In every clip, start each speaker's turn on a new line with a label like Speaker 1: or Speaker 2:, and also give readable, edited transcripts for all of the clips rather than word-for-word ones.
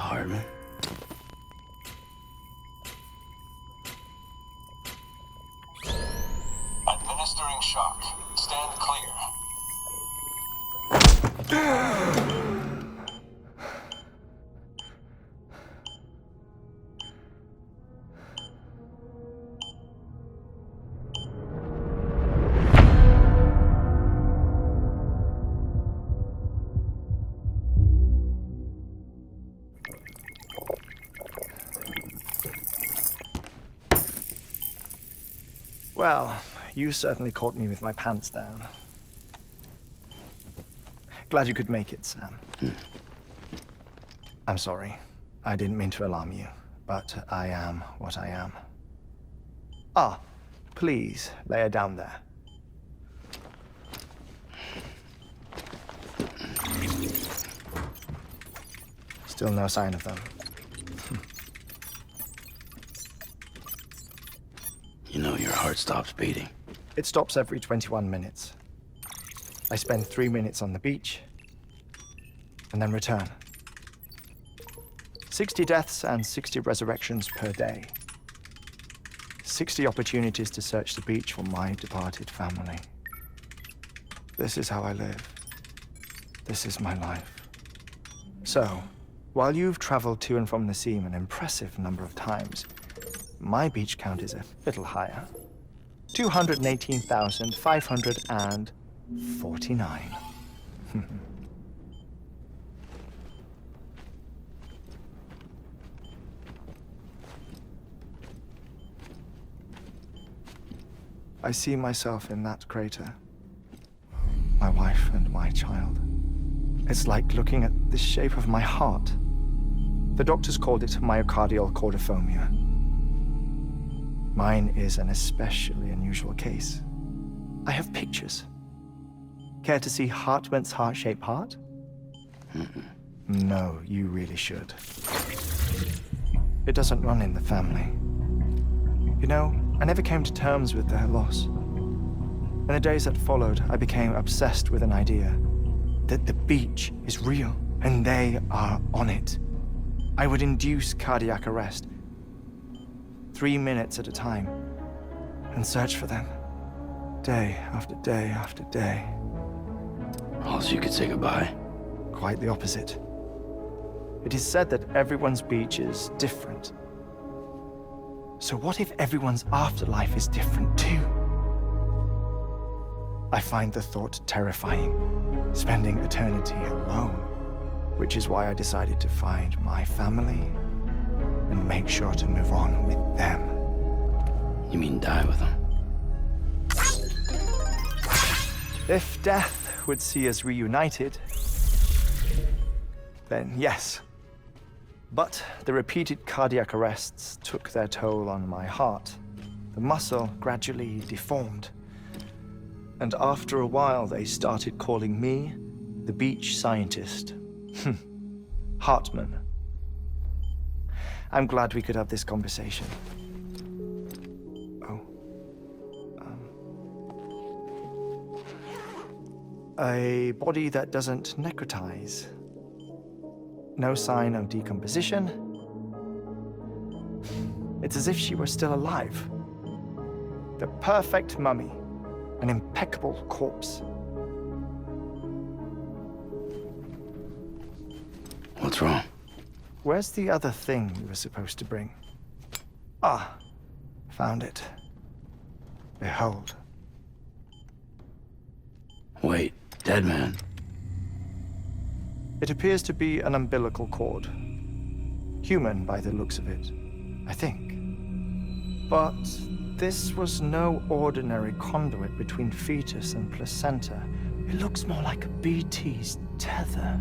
Speaker 1: HEARTMAN.
Speaker 2: Administering shock. Stand clear.
Speaker 3: Well, you certainly caught me with my pants down. Glad you could make it, Sam. I'm sorry. I didn't mean to alarm you, but I am what I am. Ah, please, lay her down there. Still no sign of them.
Speaker 1: You know your heart stops beating.
Speaker 3: It stops every 21 minutes. I spend 3 minutes on the beach, and then return. 60 deaths and 60 resurrections per day. 60 opportunities to search the beach for my departed family. This is how I live. This is my life. So, while you've traveled to and from the sea an impressive number of times, my beach count is a little higher. 218,549. I see myself in that crater. My wife and my child. It's like looking at the shape of my heart. The doctors called it myocardial caudiformia. Mine is an especially unusual case. I have pictures. Care to see HEARTMAN's heart-shaped heart? No, you really should. It doesn't run in the family. You know, I never came to terms with their loss. In the days that followed, I became obsessed with an idea that the beach is real and they are on it. I would induce cardiac arrest, 3 minutes at a time, and search for them, day after day after day.
Speaker 1: Or else you could say goodbye.
Speaker 3: Quite the opposite. It is said that everyone's beach is different. So what if everyone's afterlife is different too? I find the thought terrifying, spending eternity alone, which is why I decided to find my family and make sure to move on with them.
Speaker 1: You mean die with them?
Speaker 3: If death would see us reunited, then yes. But the repeated cardiac arrests took their toll on my heart. The muscle gradually deformed. And after a while, they started calling me the beach scientist. HEARTMAN. I'm glad we could have this conversation. A body that doesn't necrotize. No sign of decomposition. It's as if she were still alive. The perfect mummy. An impeccable corpse.
Speaker 1: What's wrong?
Speaker 3: Where's the other thing you were supposed to bring? Ah, found it. Behold.
Speaker 1: Wait, dead man?
Speaker 3: It appears to be an umbilical cord. Human by the looks of it, I think. But this was no ordinary conduit between fetus and placenta. It looks more like a BT's tether.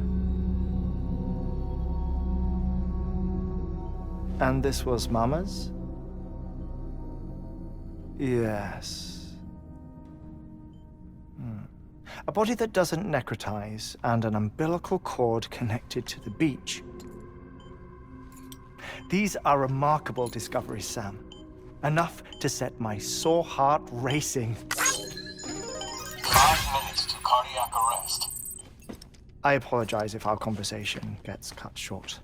Speaker 3: And this was Mama's? Yes. A body that doesn't necrotize, and an umbilical cord connected to the beach. These are remarkable discoveries, Sam. Enough to set my sore heart racing.
Speaker 2: 5 minutes to cardiac arrest.
Speaker 3: I apologize if our conversation gets cut short.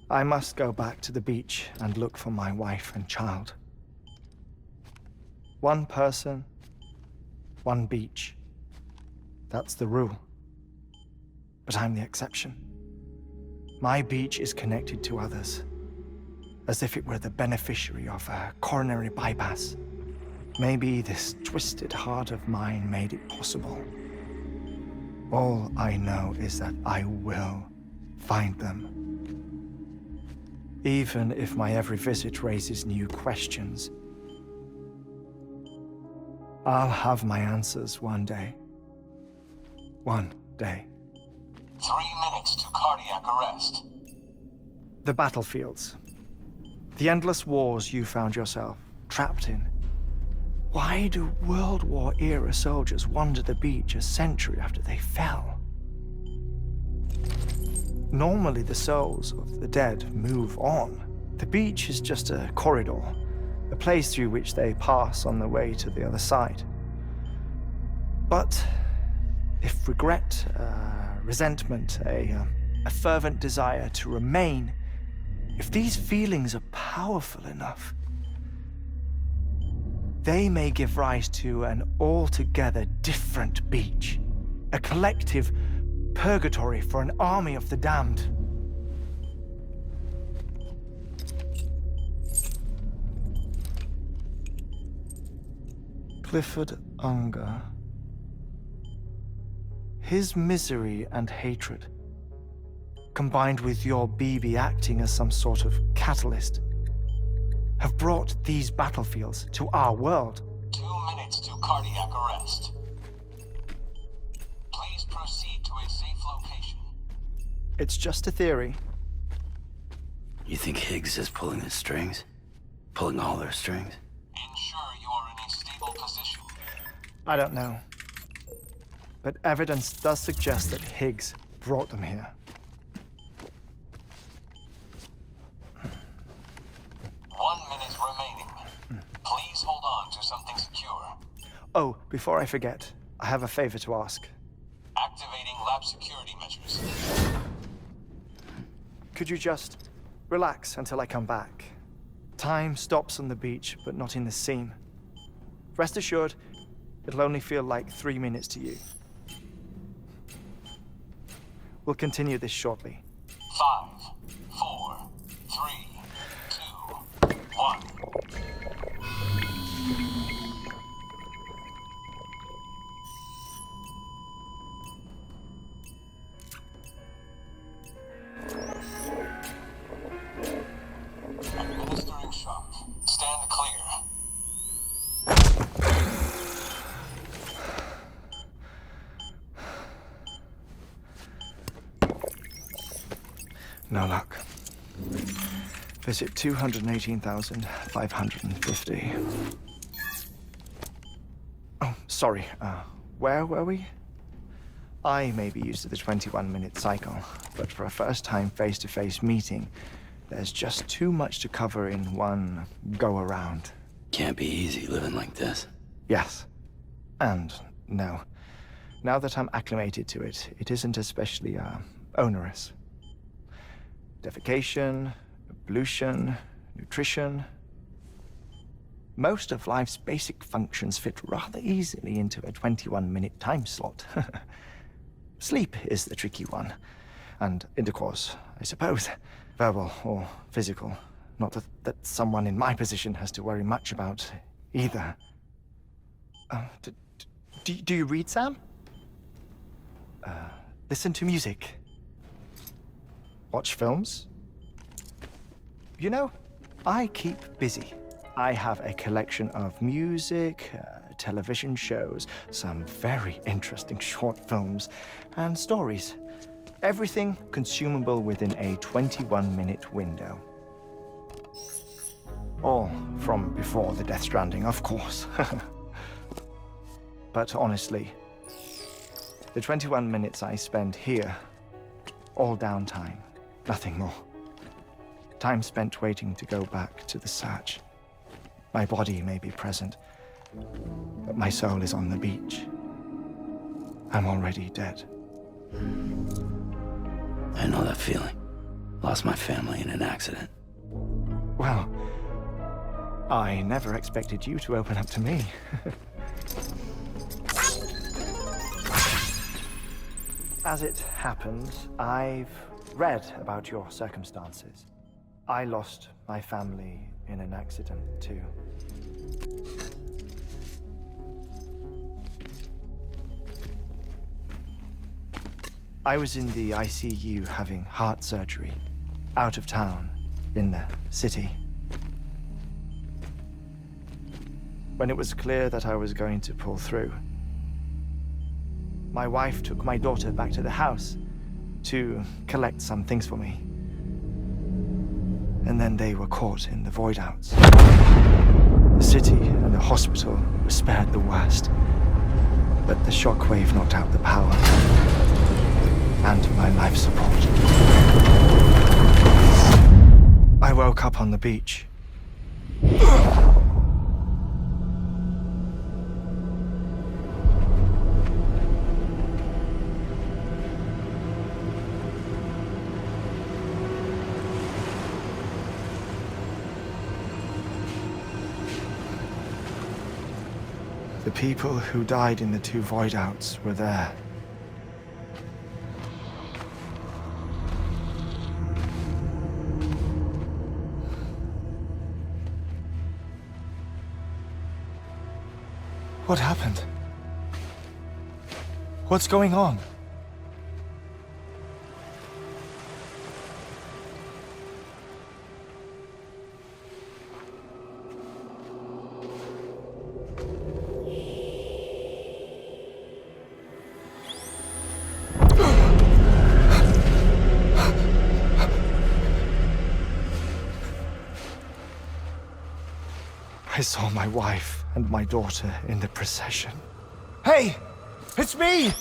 Speaker 3: I must go back to the beach and look for my wife and child. One person, one beach. That's the rule. But I'm the exception. My beach is connected to others, as if it were the beneficiary of a coronary bypass. Maybe this twisted heart of mine made it possible. All I know is that I will find them. Even if my every visit raises new questions, I'll have my answers one day. One day.
Speaker 2: 3 minutes to cardiac arrest.
Speaker 3: The battlefields. The endless wars you found yourself trapped in. Why do World War-era soldiers wander the beach a century after they fell? Normally, the souls of the dead move on. The beach is just a corridor, a place through which they pass on the way to the other side. But if regret, resentment, a fervent desire to remain, if these feelings are powerful enough, they may give rise to an altogether different beach, a collective purgatory for an army of the damned. Clifford Unger. His misery and hatred, combined with your BB acting as some sort of catalyst, have brought these battlefields to our world.
Speaker 2: 2 minutes to cardiac arrest. Please proceed to a safe location.
Speaker 3: It's just a theory.
Speaker 1: You think Higgs is pulling the strings? Pulling all their strings?
Speaker 2: Ensure you are in a stable position.
Speaker 3: I don't know. But evidence does suggest that Higgs brought them here.
Speaker 2: 1 minute remaining. Please hold on to something secure.
Speaker 3: Oh, before I forget, I have a favor to ask.
Speaker 2: Activating lab security measures.
Speaker 3: Could you just relax until I come back? Time stops on the beach, but not in the scene. Rest assured, it'll only feel like 3 minutes to you. We'll continue this shortly.
Speaker 2: 5, 4, 3, 2, 1. Administering shock. Stand clear.
Speaker 3: No luck. Visit 218,550. Oh, sorry. Where were we? I may be used to the 21-minute cycle, but for a first-time face-to-face meeting, there's just too much to cover in one go-around.
Speaker 1: Can't be easy living like this.
Speaker 3: Yes. And no. Now that I'm acclimated to it, it isn't especially, onerous. Defecation, ablution, nutrition. Most of life's basic functions fit rather easily into a 21-minute time slot. Sleep is the tricky one. And intercourse, I suppose. Verbal or physical. Not that someone in my position has to worry much about either. Do you read, Sam? Listen to music. Watch films? You know, I keep busy. I have a collection of music, television shows, some very interesting short films, and stories. Everything consumable within a 21-minute window. All from before the Death Stranding, of course. But honestly, the 21 minutes I spend here, all downtime, nothing more. Time spent waiting to go back to the search. My body may be present, but my soul is on the beach. I'm already dead.
Speaker 1: I know that feeling. Lost my family in an accident.
Speaker 3: Well, I never expected you to open up to me. As it happens, I've read about your circumstances. I lost my family in an accident, too. I was in the ICU having heart surgery, out of town, in the city. When it was clear that I was going to pull through, my wife took my daughter back to the house to collect some things for me. And then they were caught in the void outs. The city and the hospital were spared the worst, but the shockwave knocked out the power and my life support. I woke up on the beach. The people who died in the two void outs were there. What happened? What's going on? I saw my wife and my daughter in the procession. Hey! It's me!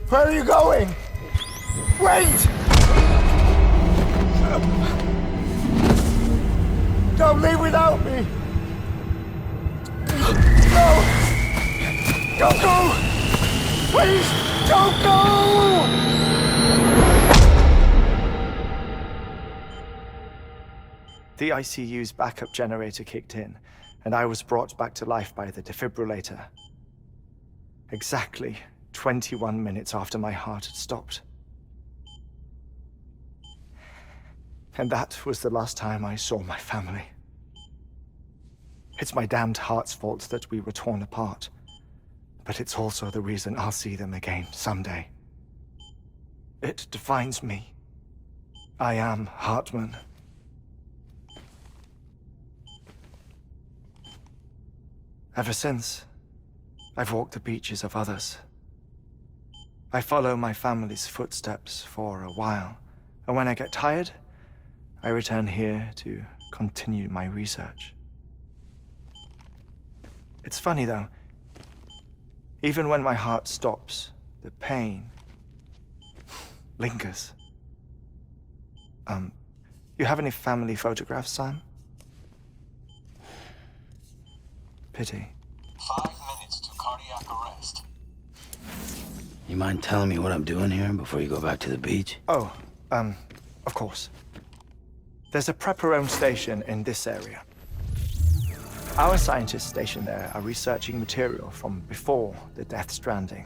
Speaker 3: Where are you going? Wait! Don't leave without me! No! Don't go! Please, don't go! The ICU's backup generator kicked in, and I was brought back to life by the defibrillator. Exactly 21 minutes after my heart had stopped. And that was the last time I saw my family. It's my damned heart's fault that we were torn apart, but it's also the reason I'll see them again someday. It defines me. I am HEARTMAN. Ever since, I've walked the beaches of others. I follow my family's footsteps for a while, and when I get tired, I return here to continue my research. It's funny though, even when my heart stops, the pain lingers. You have any family photographs, Sam? Pity.
Speaker 2: 5 minutes to cardiac arrest.
Speaker 1: You mind telling me what I'm doing here before you go back to the beach?
Speaker 3: Oh, of course. There's a prepper-owned station in this area. Our scientists stationed there are researching material from before the Death Stranding.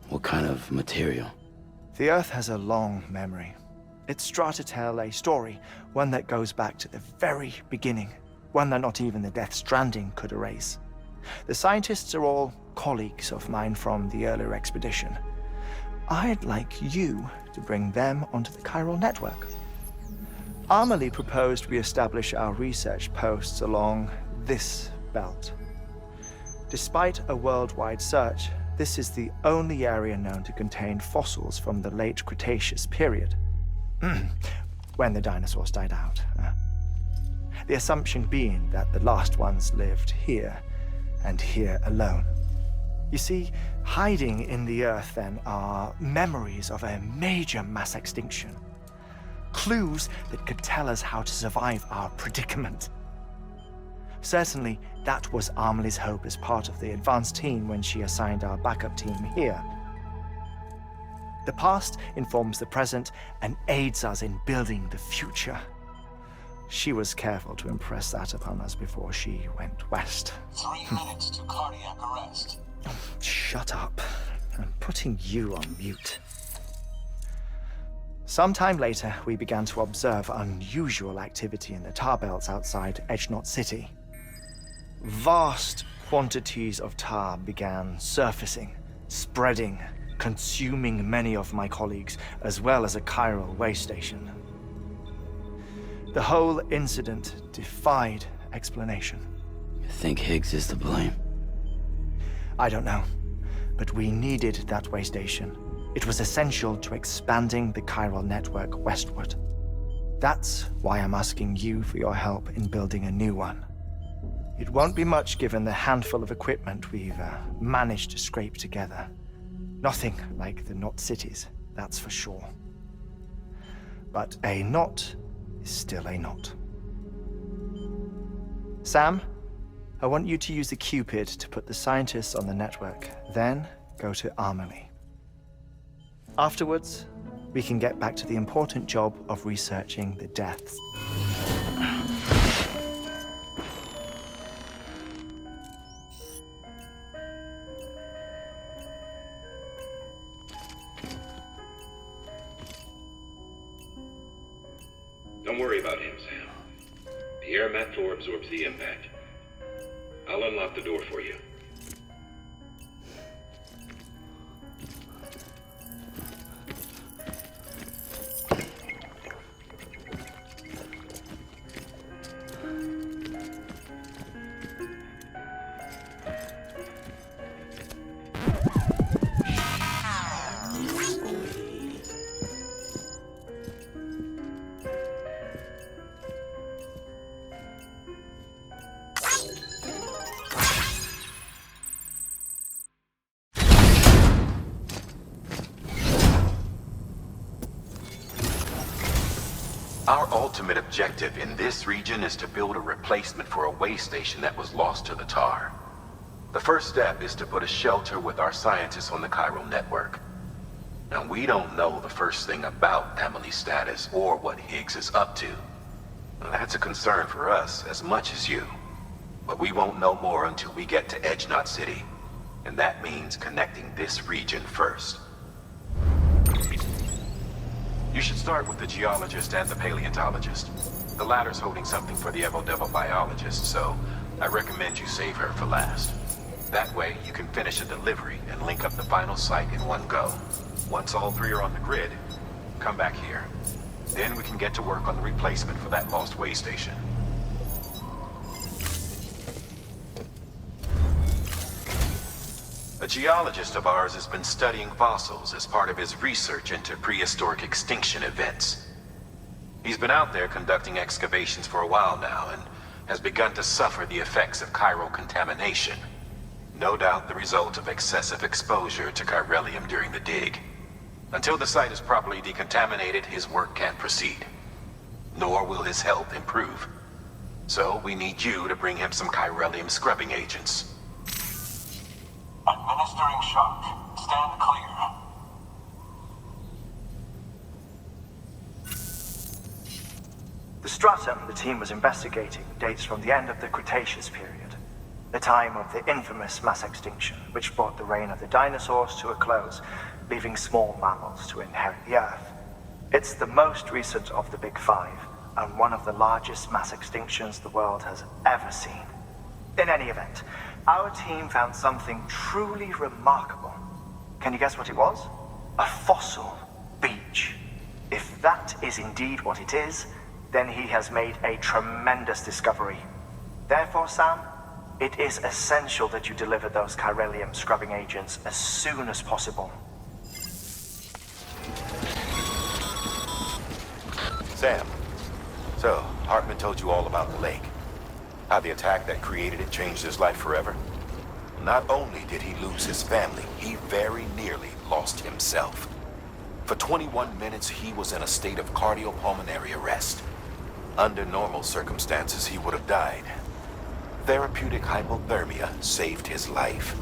Speaker 1: What kind of material?
Speaker 3: The Earth has a long memory. It's trying to tell a story, one that goes back to the very beginning, one that not even the Death Stranding could erase. The scientists are all colleagues of mine from the earlier expedition. I'd like you to bring them onto the chiral network. Amelie proposed we establish our research posts along this belt. Despite a worldwide search, this is the only area known to contain fossils from the late Cretaceous period, when the dinosaurs died out. The assumption being that the last ones lived here, and here alone. You see, hiding in the Earth then are memories of a major mass extinction. Clues that could tell us how to survive our predicament. Certainly, that was Amelie's hope as part of the advanced team when she assigned our backup team here. The past informs the present and aids us in building the future. She was careful to impress that upon us before she went west.
Speaker 2: 3 minutes to cardiac arrest.
Speaker 3: Shut up. I'm putting you on mute. Sometime later, we began to observe unusual activity in the tar belts outside Edgenot City. Vast quantities of tar began surfacing, spreading, consuming many of my colleagues, as well as a chiral way station. The whole incident defied explanation.
Speaker 1: You think Higgs is to blame?
Speaker 3: I don't know, but we needed that way station. It was essential to expanding the chiral network westward. That's why I'm asking you for your help in building a new one. It won't be much given the handful of equipment we've managed to scrape together. Nothing like the knot cities, that's for sure. But a knot is still a knot. Sam, I want you to use the Cupid to put the scientists on the network, then go to Amelie. Afterwards, we can get back to the important job of researching the deaths.
Speaker 4: Don't worry about him, Sam. The air mat floor absorbs the impact. I'll unlock the door for you.
Speaker 5: Our ultimate objective in this region is to build a replacement for a way station that was lost to the tar. The first step is to put a shelter with our scientists on the chiral network. Now, we don't know the first thing about Amelie's status or what Higgs is up to. Now, that's a concern for us as much as you. But we won't know more until we get to Edgenot City. And that means connecting this region first. You should start with the geologist and the paleontologist. The latter's holding something for the Evo-Devil biologist, so I recommend you save her for last. That way, you can finish a delivery and link up the final site in one go. Once all three are on the grid, come back here. Then we can get to work on the replacement for that lost way station. A geologist of ours has been studying fossils as part of his research into prehistoric extinction events. He's been out there conducting excavations for a while now and has begun to suffer the effects of chiral contamination. No doubt the result of excessive exposure to chiralium during the dig. Until the site is properly decontaminated, his work can't proceed. Nor will his health improve. So we need you to bring him some chiralium scrubbing agents.
Speaker 2: Administering shock. Stand clear.
Speaker 5: The
Speaker 3: stratum the team was investigating dates from the end of the Cretaceous period, the time of the infamous mass extinction, which brought the reign of the dinosaurs to a close, leaving small mammals to inherit the Earth. It's the most recent of the Big Five, and one of the largest mass extinctions the world has ever seen. In any event, our team found something truly remarkable. Can you guess what it was? A fossil beach. If that is indeed what it is, then he has made a tremendous discovery. Therefore, Sam, it is essential that you deliver those chiralium scrubbing agents as soon as possible.
Speaker 5: Sam, so Hartman told you all about the lake. How the attack that created it changed his life forever. Not only did he lose his family, he very nearly lost himself. For 21 minutes, he was in a state of cardiopulmonary arrest. Under normal circumstances, he would have died. Therapeutic hypothermia saved his life.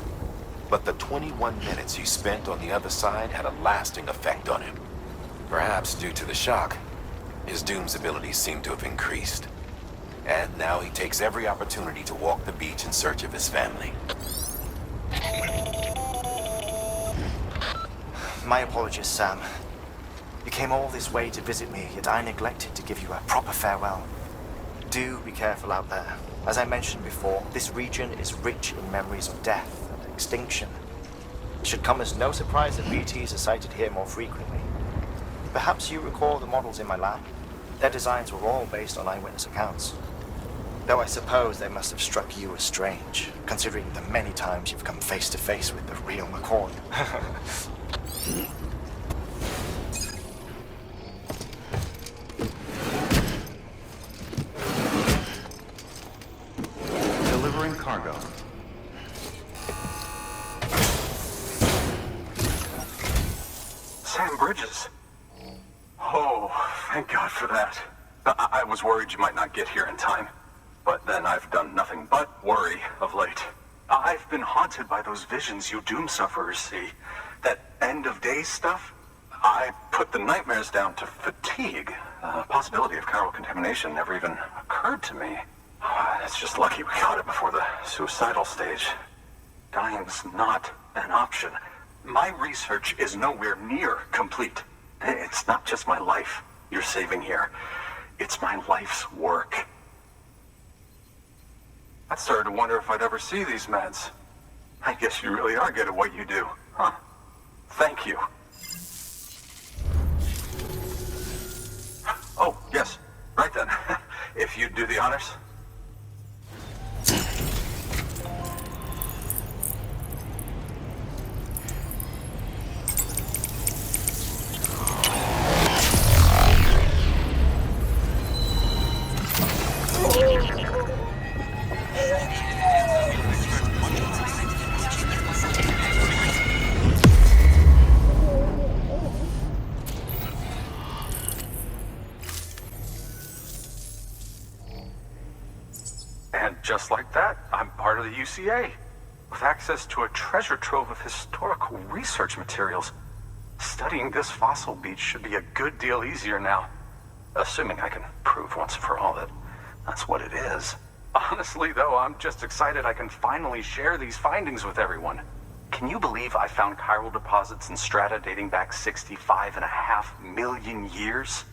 Speaker 5: But the 21 minutes he spent on the other side had a lasting effect on him. Perhaps due to the shock, his Doom's abilities seem to have increased. And now he takes every opportunity to walk the beach in search of his family.
Speaker 3: My apologies, Sam. You came all this way to visit me, yet I neglected to give you a proper farewell. Do be careful out there. As I mentioned before, this region is rich in memories of death and extinction. It should come as no surprise that BTs are sighted here more frequently. Perhaps you recall the models in my lab? Their designs were all based on eyewitness accounts. Though I suppose they must have struck you as strange, considering the many times you've come face to face with the real McCoy.
Speaker 6: Delivering cargo.
Speaker 7: Sam Bridges. Oh, thank God for that. I was worried you might not get here in time. But then I've done nothing but worry of late. I've been haunted by those visions you Doom sufferers see. That end of days stuff. I put the nightmares down to fatigue. The possibility of chiral contamination never even occurred to me. It's just lucky we caught it before the suicidal stage. Dying's not an option. My research is nowhere near complete. It's not just my life you're saving here. It's my life's work. I started to wonder if I'd ever see these meds. I guess you really are good at what you do, huh? Thank you. Oh, yes. Right then. If you'd do the honors. Just like that, I'm part of the UCA, with access to a treasure trove of historical research materials. Studying this fossil beach should be a good deal easier now, assuming I can prove once and for all that that's what it is. Honestly, though, I'm just excited I can finally share these findings with everyone. Can you believe I found chiral deposits in strata dating back 65.5 million years?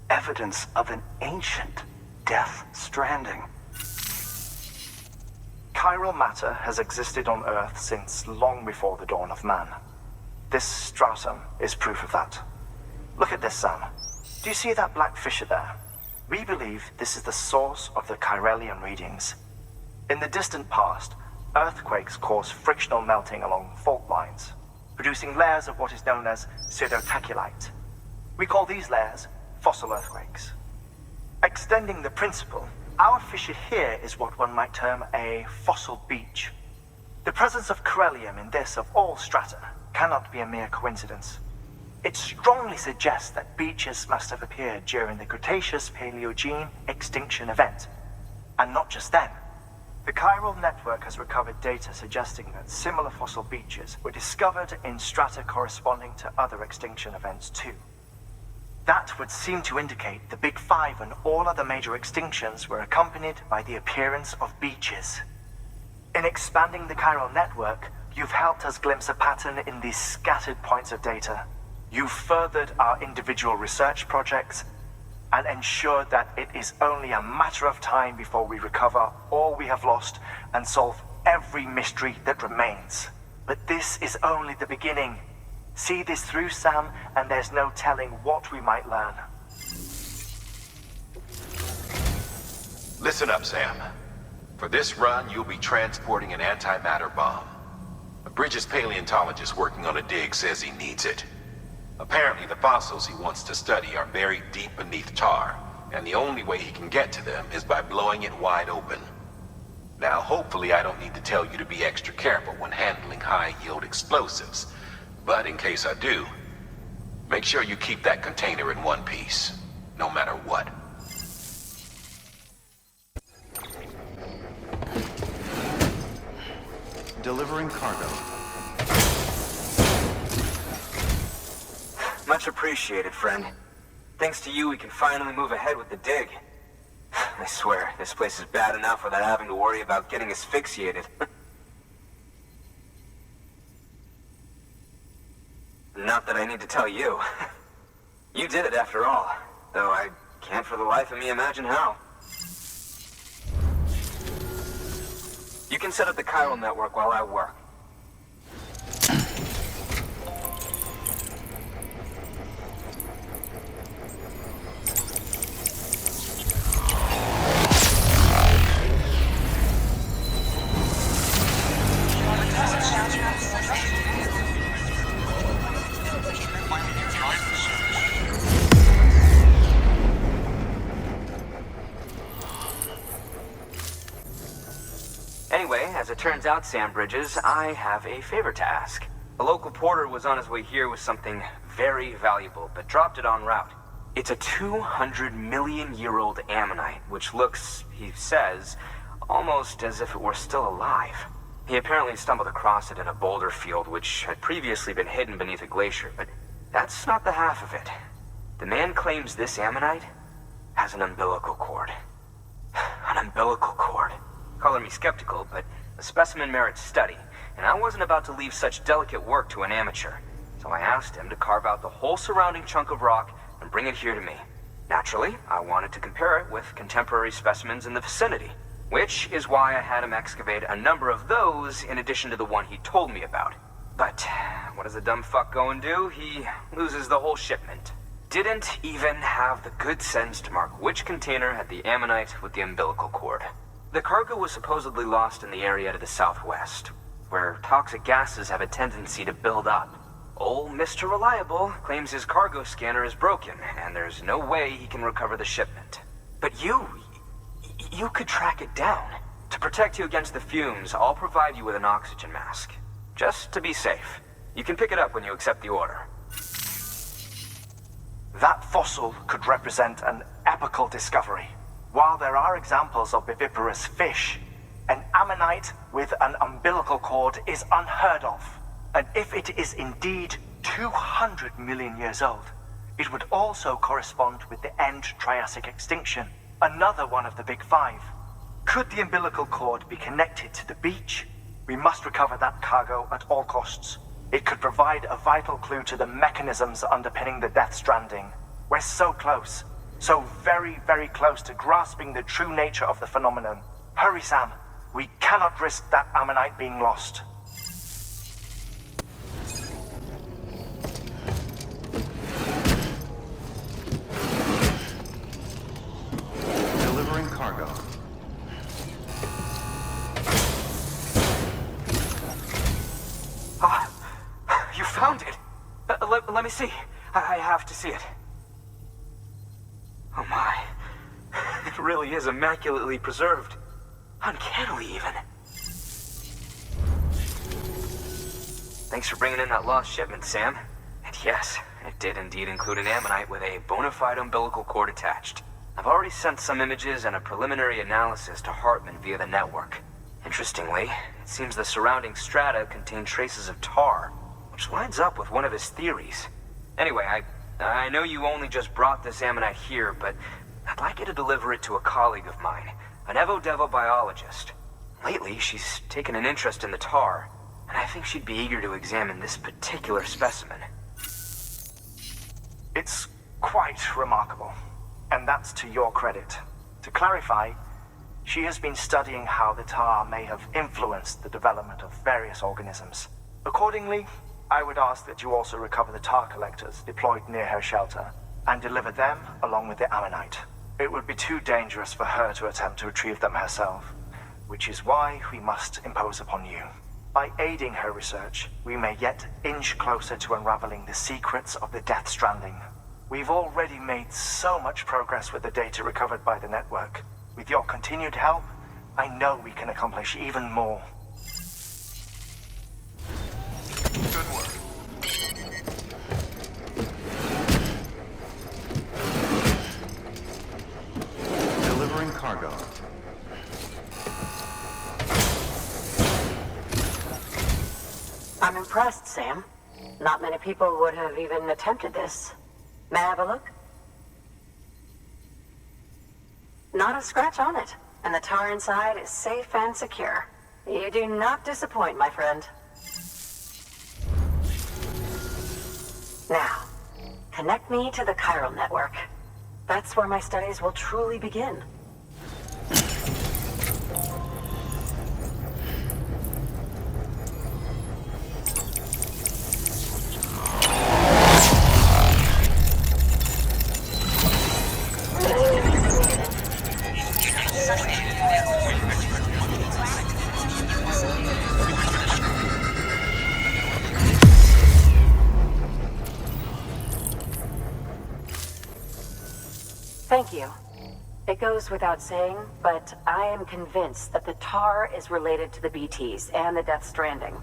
Speaker 7: Evidence of an ancient death stranding.
Speaker 3: Chiral matter has existed on Earth since long before the dawn of man. This stratum is proof of that. Look at this, Sam. Do you see that black fissure there? We believe this is the source of the chiralium readings. In the distant past, earthquakes caused frictional melting along fault lines, producing layers of what is known as pseudotaculite. We call these layers fossil earthquakes. Extending the principle, our fissure here is what one might term a fossil beach. The presence of chiralium in this of all strata cannot be a mere coincidence. It strongly suggests that beaches must have appeared during the Cretaceous-Paleogene extinction event. And not just then. The chiral network has recovered data suggesting that similar fossil beaches were discovered in strata corresponding to other extinction events too. That would seem to indicate the Big Five and all other major extinctions were accompanied by the appearance of beaches. In expanding the chiral network, you've helped us glimpse a pattern in these scattered points of data. You've furthered our individual research projects and ensured that it is only a matter of time before we recover all we have lost and solve every mystery that remains. But this is only the beginning. See this through, Sam, and there's no telling what we might learn.
Speaker 5: Listen up, Sam. For this run, you'll be transporting an antimatter bomb. A Bridges paleontologist working on a dig says he needs it. Apparently, the fossils he wants to study are buried deep beneath tar, and the only way he can get to them is by blowing it wide open. Now, hopefully I don't need to tell you to be extra careful when handling high-yield explosives. But in case I do, make sure you keep that container in one piece, no matter what.
Speaker 6: Delivering cargo.
Speaker 8: Much appreciated, friend. Thanks to you, we can finally move ahead with the dig. I swear, this place is bad enough without having to worry about getting asphyxiated. Not that I need to tell you. You did it after all, though I can't for the life of me imagine how. You can set up the chiral network while I work. Anyway, as it turns out, Sam Bridges, I have a favor to ask. A local porter was on his way here with something very valuable, but dropped it en route. It's a 200-million-year-old ammonite, which looks, he says, almost as if it were still alive. He apparently stumbled across it in a boulder field which had previously been hidden beneath a glacier, but that's not the half of it. The man claims this ammonite has an umbilical cord. An umbilical cord. Color me skeptical, but the specimen merits study, and I wasn't about to leave such delicate work to an amateur. So I asked him to carve out the whole surrounding chunk of rock and bring it here to me. Naturally, I wanted to compare it with contemporary specimens in the vicinity, which is why I had him excavate a number of those in addition to the one he told me about. But what does the dumb fuck go and do? He loses the whole shipment. Didn't even have the good sense to mark which container had the ammonite with the umbilical cord. The cargo was supposedly lost in the area to the southwest, where toxic gases have a tendency to build up. Old Mr. Reliable claims his cargo scanner is broken, and there's no way he can recover the shipment. But you could track it down. To protect you against the fumes, I'll provide you with an oxygen mask. Just to be safe. You can pick it up when you accept the order.
Speaker 3: That fossil could represent an epochal discovery. While there are examples of viviparous fish, an ammonite with an umbilical cord is unheard of. And if it is indeed 200 million years old, it would also correspond with the end Triassic extinction, another one of the Big Five. Could the umbilical cord be connected to the beach? We must recover that cargo at all costs. It could provide a vital clue to the mechanisms underpinning the Death Stranding. We're so close. So very, very close to grasping the true nature of the phenomenon. Hurry, Sam. We cannot risk that ammonite being lost.
Speaker 6: Delivering cargo.
Speaker 8: You found it! Let me see. I have to see it. Oh my. It really is immaculately preserved. Uncannily, even. Thanks for bringing in that lost shipment, Sam. And yes, it did indeed include an ammonite with a bona fide umbilical cord attached. I've already sent some images and a preliminary analysis to HEARTMAN via the network. Interestingly, it seems the surrounding strata contain traces of tar, which lines up with one of his theories. Anyway, I I know you only just brought this ammonite here, but I'd like you to deliver it to a colleague of mine, an Evo-Devo biologist. Lately, she's taken an interest in the tar, and I think she'd be eager to examine this particular specimen.
Speaker 3: It's quite remarkable, and that's to your credit. To clarify, she has been studying how the tar may have influenced the development of various organisms. Accordingly, I would ask that you also recover the tar collectors deployed near her shelter and deliver them along with the ammonite. It would be too dangerous for her to attempt to retrieve them herself, which is why we must impose upon you. By aiding her research, we may yet inch closer to unraveling the secrets of the Death Stranding. We've already made so much progress with the data recovered by the network. With your continued help, I know we can accomplish even more. Good work.
Speaker 6: Delivering cargo.
Speaker 9: I'm impressed, Sam. Not many people would have even attempted this. May I have a look? Not a scratch on it, and the tar inside is safe and secure. You do not disappoint, my friend. Now, connect me to the chiral network. That's where my studies will truly begin. Thank you. It goes without saying, but I am convinced that the tar is related to the BTs and the Death Stranding.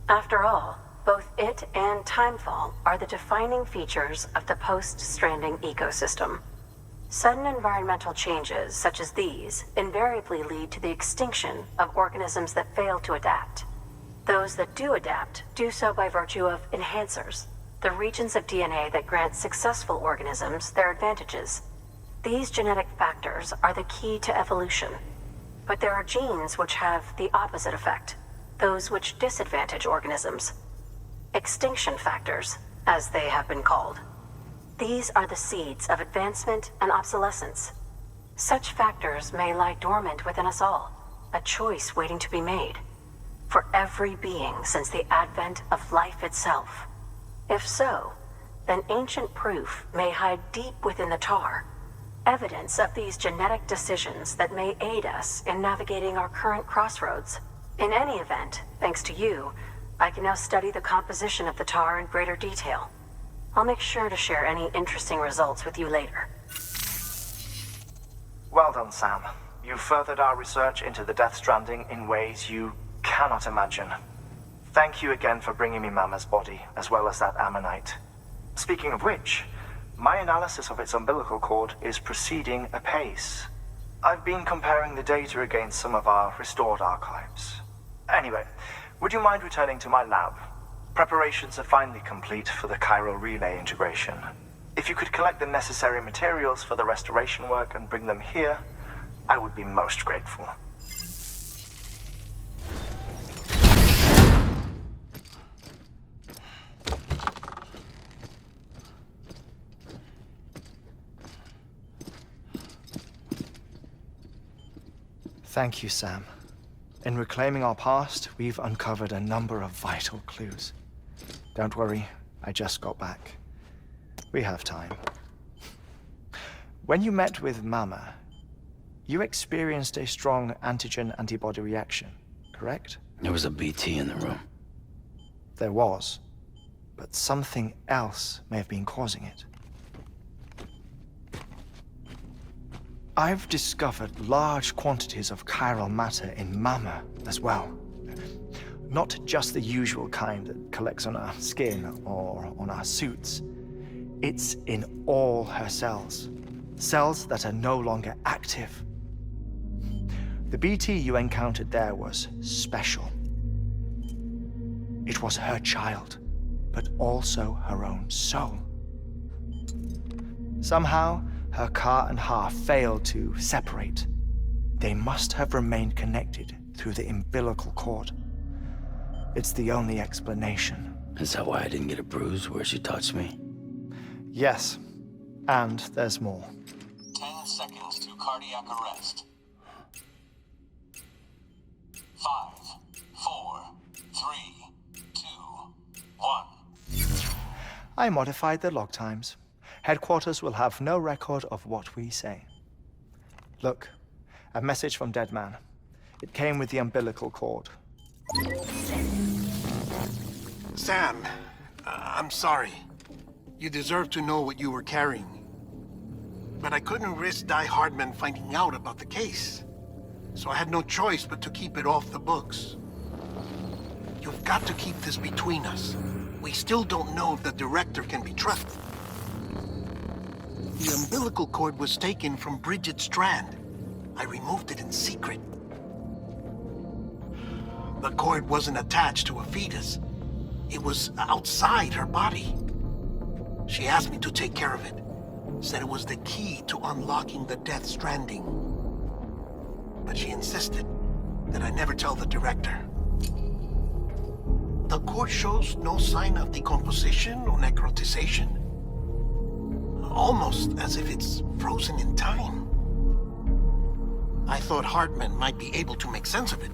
Speaker 9: After all, both it and Timefall are the defining features of the post-Stranding ecosystem. Sudden environmental changes such as these invariably lead to the extinction of organisms that fail to adapt. Those that do adapt do so by virtue of enhancers, the regions of DNA that grant successful organisms their advantages. These genetic factors are the key to evolution. But there are genes which have the opposite effect, those which disadvantage organisms. Extinction factors, as they have been called. These are the seeds of advancement and obsolescence. Such factors may lie dormant within us all, a choice waiting to be made. For every being since the advent of life itself. If so, then ancient proof may hide deep within the tar. Evidence of these genetic decisions that may aid us in navigating our current crossroads. In any event, thanks to you, I can now study the composition of the tar in greater detail. I'll make sure to share any interesting results with you later.
Speaker 3: Well done, Sam. You furthered our research into the Death Stranding in ways you cannot imagine. Thank you again for bringing me Mama's body, as well as that ammonite. Speaking of which, my analysis of its umbilical cord is proceeding apace. I've been comparing the data against some of our restored archives. Anyway, would you mind returning to my lab? Preparations are finally complete for the chiral relay integration. If you could collect the necessary materials for the restoration work and bring them here, I would be most grateful. Thank you, Sam. In reclaiming our past, we've uncovered a number of vital clues. Don't worry, I just got back. We have time. When you met with Mama, you experienced a strong antigen-antibody reaction, correct?
Speaker 1: There was a BT in the room.
Speaker 3: There was, but something else may have been causing it. I've discovered large quantities of chiral matter in Mama as well. Not just the usual kind that collects on our skin or on our suits. It's in all her cells. Cells that are no longer active. The BT you encountered there was special. It was her child, but also her own soul. Somehow, her car and half failed to separate. They must have remained connected through the umbilical cord. It's the only explanation.
Speaker 1: Is that why I didn't get a bruise where she touched me?
Speaker 3: Yes, and there's more.
Speaker 2: 10 seconds to cardiac arrest. 5, 4, 3, 2, 1.
Speaker 3: I modified the log times. Headquarters will have no record of what we say. Look, a message from Dead Man. It came with the umbilical cord.
Speaker 10: Sam, I'm sorry. You deserve to know what you were carrying. But I couldn't risk HEARTMAN finding out about the case. So I had no choice but to keep it off the books. You've got to keep this between us. We still don't know if the director can be trusted. The umbilical cord was taken from Bridget Strand. I removed it in secret. The cord wasn't attached to a fetus. It was outside her body. She asked me to take care of it. Said it was the key to unlocking the Death Stranding. But she insisted that I never tell the director. The cord shows no sign of decomposition or necrotization. Almost as if it's frozen in time. I thought HEARTMAN might be able to make sense of it.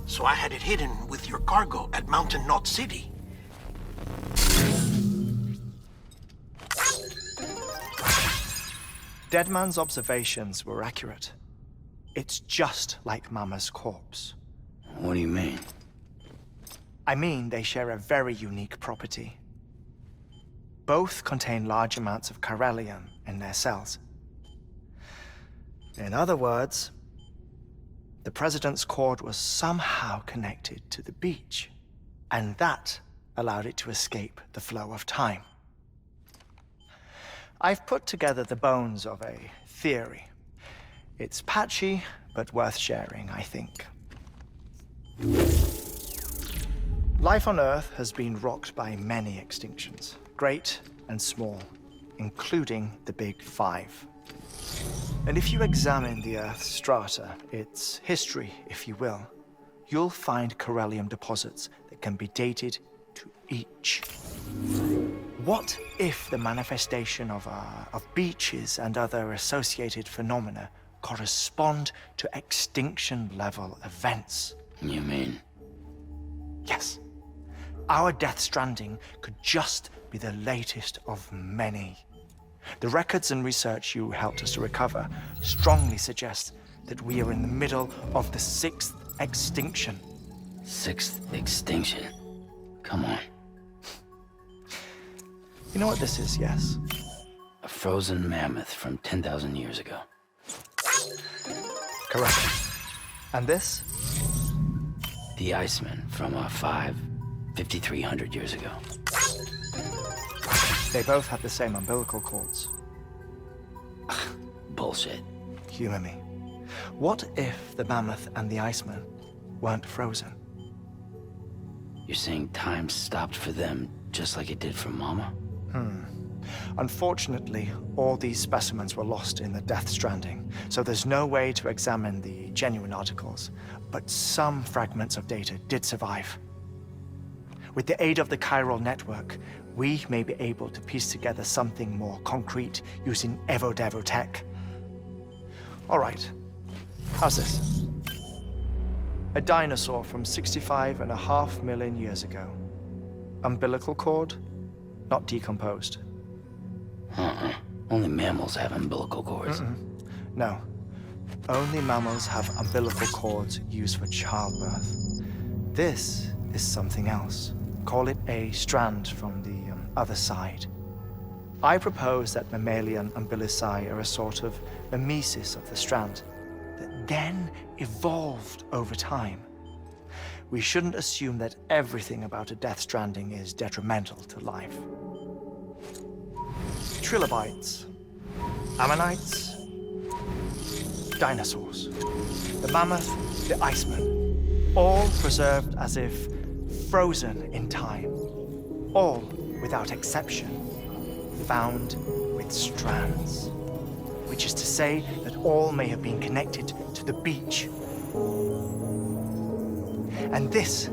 Speaker 10: So I had it hidden with your cargo at Mountain Knot City.
Speaker 3: Deadman's observations were accurate. It's just like Mama's corpse.
Speaker 1: What do you mean?
Speaker 3: I mean, they share a very unique property. Both contain large amounts of chiralium in their cells. In other words, the President's cord was somehow connected to the beach, and that allowed it to escape the flow of time. I've put together the bones of a theory. It's patchy, but worth sharing, I think. Life on Earth has been rocked by many extinctions, great and small, including the Big Five. And if you examine the Earth's strata, its history, if you will, you'll find chiralium deposits that can be dated to each. What if the manifestation of beaches and other associated phenomena correspond to extinction-level events?
Speaker 1: You mean?
Speaker 3: Yes. Our Death Stranding could just be the latest of many. The records and research you helped us to recover strongly suggest that we are in the middle of the 6th extinction.
Speaker 1: 6th extinction? Come on.
Speaker 3: You know what this is, yes?
Speaker 1: A frozen mammoth from 10,000 years ago.
Speaker 3: Correct. And this?
Speaker 1: The Iceman from 5,300 years ago.
Speaker 3: They both have the same umbilical cords.
Speaker 1: Bullshit.
Speaker 3: Humor me. What if the mammoth and the Iceman weren't frozen?
Speaker 1: You're saying time stopped for them just like it did for Mama?
Speaker 3: Unfortunately, all these specimens were lost in the Death Stranding, so there's no way to examine the genuine articles, but some fragments of data did survive. With the aid of the chiral network, we may be able to piece together something more concrete using Evo-Devo tech. All right, how's this? A dinosaur from 65.5 million years ago. Umbilical cord, not decomposed.
Speaker 1: Only mammals have umbilical cords.
Speaker 3: No. Only mammals have umbilical cords used for childbirth. This is something else. Call it a strand from the other side. I propose that mammalian umbilici are a sort of mimesis of the strand that then evolved over time. We shouldn't assume that everything about a Death Stranding is detrimental to life. Trilobites, ammonites, dinosaurs, the mammoth, the Iceman, all preserved as if frozen in time, all without exception, found with strands, which is to say that all may have been connected to the beach. And this,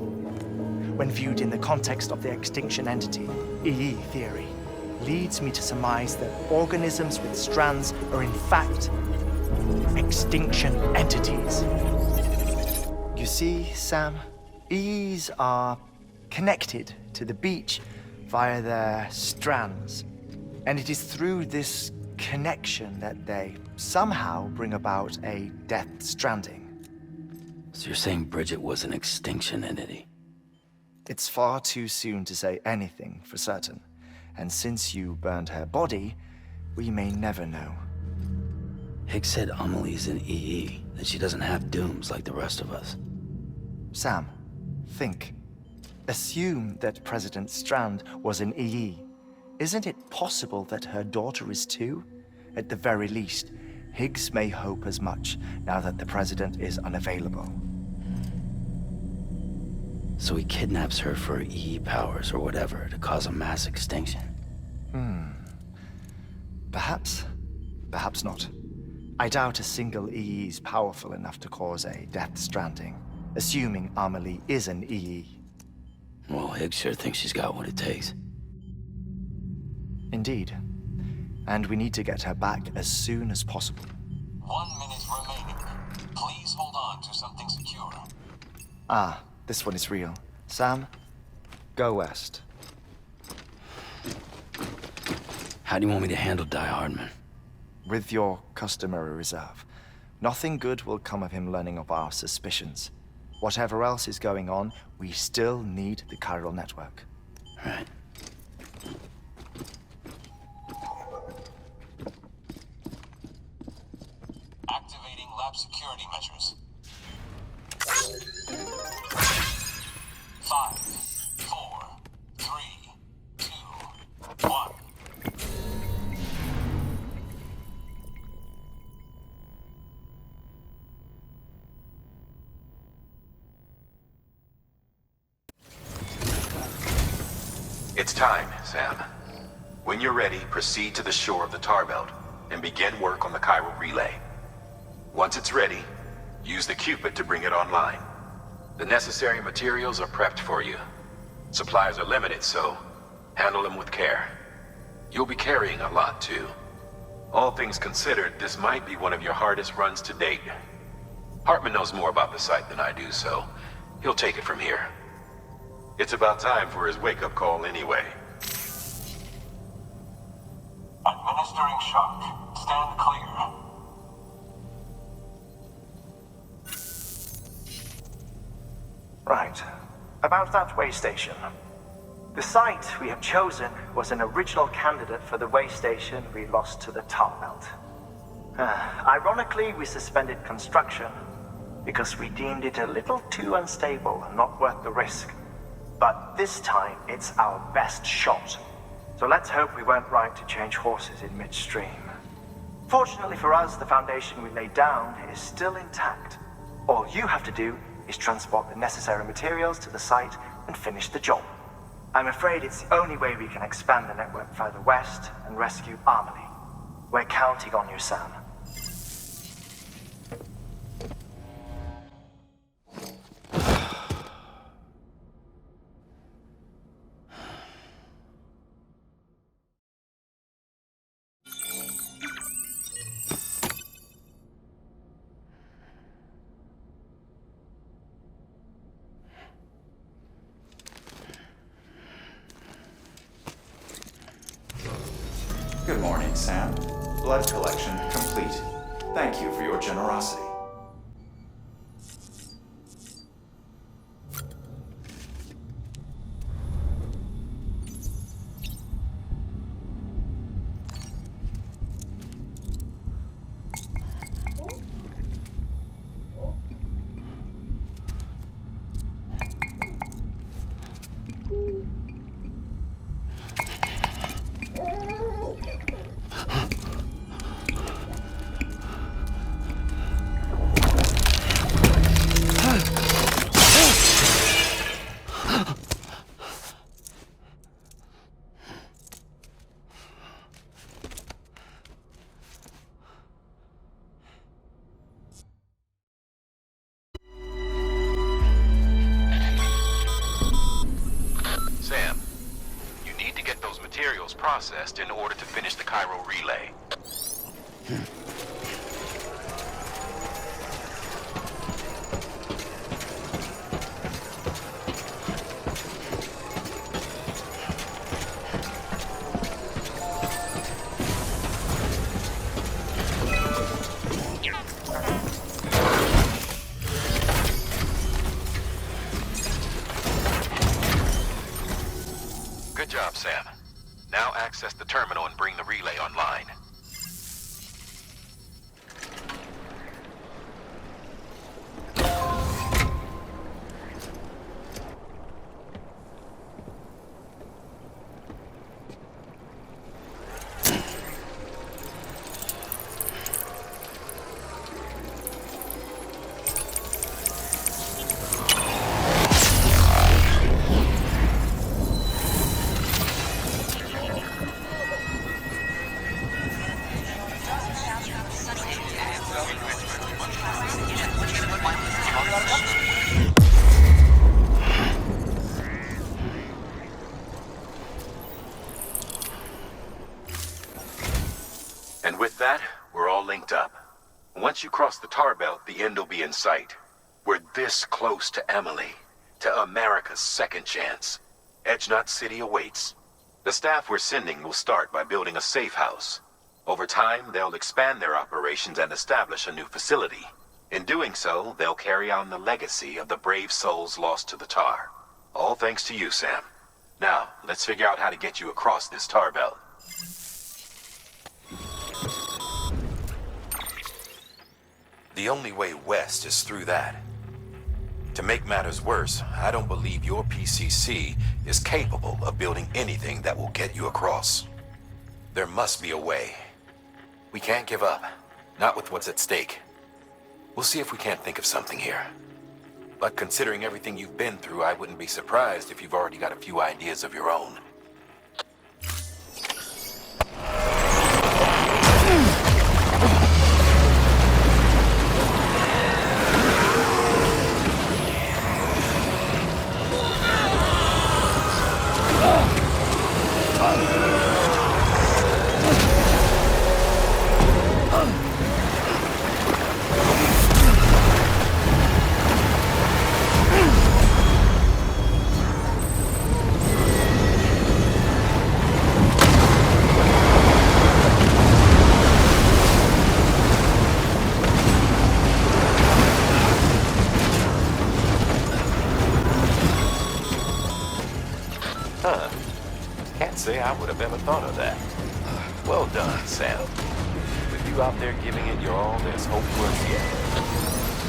Speaker 3: when viewed in the context of the extinction entity, EE theory, leads me to surmise that organisms with strands are in fact extinction entities. You see, Sam, EEs are connected to the beach via their strands. And it is through this connection that they somehow bring about a death stranding.
Speaker 1: So you're saying Bridget was an extinction entity?
Speaker 3: It's far too soon to say anything for certain. And since you burned her body, we may never know.
Speaker 1: Higgs said Amelie's an EE, that she doesn't have dooms like the rest of us.
Speaker 3: Sam, think. Assume that President Strand was an EE. Isn't it possible that her daughter is too? At the very least, Higgs may hope as much now that the President is unavailable.
Speaker 1: So he kidnaps her for EE powers or whatever to cause a mass extinction.
Speaker 3: Perhaps. Perhaps not. I doubt a single EE is powerful enough to cause a death stranding, assuming Amelie is an EE.
Speaker 1: Well, Higgs sure thinks she's got what it takes.
Speaker 3: Indeed. And we need to get her back as soon as possible.
Speaker 2: 1 minute remaining. Please hold on to something secure.
Speaker 3: Ah, this one is real. Sam, go west.
Speaker 1: How do you want me to handle HEARTMAN?
Speaker 3: With your customary reserve. Nothing good will come of him learning of our suspicions. Whatever else is going on, we still need the chiral network.
Speaker 1: Right.
Speaker 2: Activating lab security measures. 5, 4, 3, 2, 1.
Speaker 5: It's time, Sam. When you're ready, proceed to the shore of the tar belt and begin work on the chiral relay. Once it's ready, use the Cupid to bring it online. The necessary materials are prepped for you. Supplies are limited, so handle them with care. You'll be carrying a lot, too. All things considered, this might be one of your hardest runs to date. HEARTMAN knows more about the site than I do, so he'll take it from here. It's about time for his wake-up call anyway.
Speaker 2: Administering shock. Stand clear.
Speaker 3: Right. About that way station. The site we have chosen was an original candidate for the way station we lost to the tar belt. Ironically, we suspended construction because we deemed it a little too unstable and not worth the risk. But this time, it's our best shot. So let's hope we weren't right to change horses in midstream. Fortunately for us, the foundation we laid down is still intact. All you have to do is transport the necessary materials to the site and finish the job. I'm afraid it's the only way we can expand the network further west and rescue Amelie. We're counting on you, Sam.
Speaker 6: Good morning, Sam. Blood collection complete. Thank you for your generosity.
Speaker 5: processed in order to finish the Cairo relay. Good job, Sam. Now access the terminal and bring the relay online. And with that, we're all linked up. Once you cross the tar belt, the end will be in sight. We're this close to Emily, to America's second chance. Edgenut City awaits. The staff we're sending will start by building a safe house. Over time, they'll expand their operations and establish a new facility. In doing so, they'll carry on the legacy of the brave souls lost to the tar. All thanks to you, Sam. Now, let's figure out how to get you across this tar belt. The only way west is through that. To make matters worse, I don't believe your PCC is capable of building anything that will get you across. There must be a way. We can't give up, not with what's at stake. We'll see if we can't think of something here. But considering everything you've been through, I wouldn't be surprised if you've already got a few ideas of your own. Can't say I would have ever thought of that. Well done, Sam. With you out there giving it your all, there's hope for us yet.